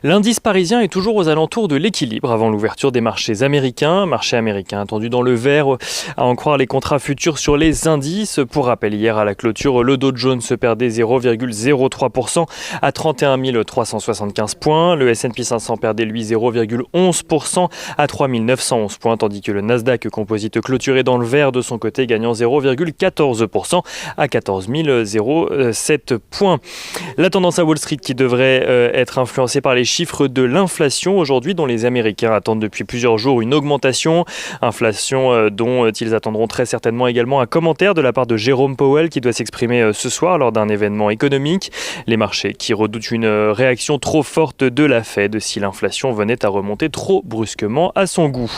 L'indice parisien est toujours aux alentours de l'équilibre avant l'ouverture des marchés américains. Marché américain attendu dans le vert, à en croire les contrats futurs sur les indices. Pour rappel, hier à la clôture, le Dow Jones se perdait 0,03% à 31 375 points. Le S&P 500 perdait lui 0,11% à 3 911 points, tandis que le Nasdaq Composite clôturait dans le vert de son côté, gagnant 0,14% à 14 007 points. La tendance à Wall Street qui devrait être influencée par les chiffres de l'inflation aujourd'hui, dont les Américains attendent depuis plusieurs jours une augmentation. Inflation dont ils attendront très certainement également un commentaire de la part de Jérôme Powell qui doit s'exprimer ce soir lors d'un événement économique. Les marchés qui redoutent une réaction trop forte de la Fed si l'inflation venait à remonter trop brusquement à son goût.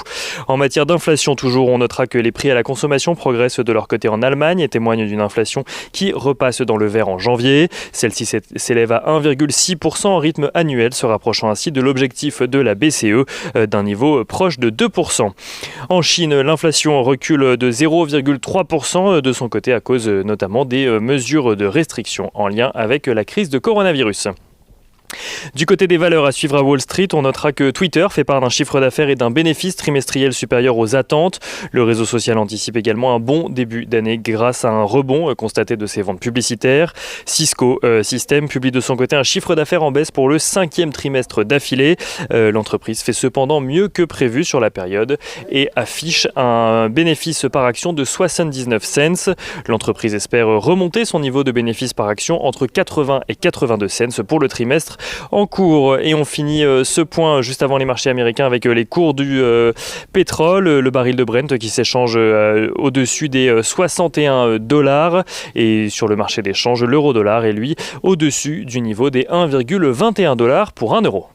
En matière d'inflation toujours, on notera que les prix à la consommation progressent de leur côté en Allemagne et témoignent d'une inflation qui repasse dans le vert en janvier. Celle-ci s'élève à 1,6% en rythme annuel, se rapprochant ainsi de l'objectif de la BCE d'un niveau proche de 2%. En Chine, l'inflation recule de 0,3% de son côté à cause notamment des mesures de restriction en lien avec la crise de coronavirus. Du côté des valeurs à suivre à Wall Street, on notera que Twitter fait part d'un chiffre d'affaires et d'un bénéfice trimestriel supérieur aux attentes. Le réseau social anticipe également un bon début d'année grâce à un rebond constaté de ses ventes publicitaires. Cisco Systems publie de son côté un chiffre d'affaires en baisse pour le 5e trimestre d'affilée. L'entreprise fait cependant mieux que prévu sur la période et affiche un bénéfice par action de 79 cents. L'entreprise espère remonter son niveau de bénéfice par action entre 80 et 82 cents pour le trimestre en cours. Et on finit ce point juste avant les marchés américains avec les cours du pétrole, le baril de Brent qui s'échange au-dessus des $61 et sur le marché d'échange, l'euro-dollar est lui au-dessus du niveau des $1,21 pour 1 euro.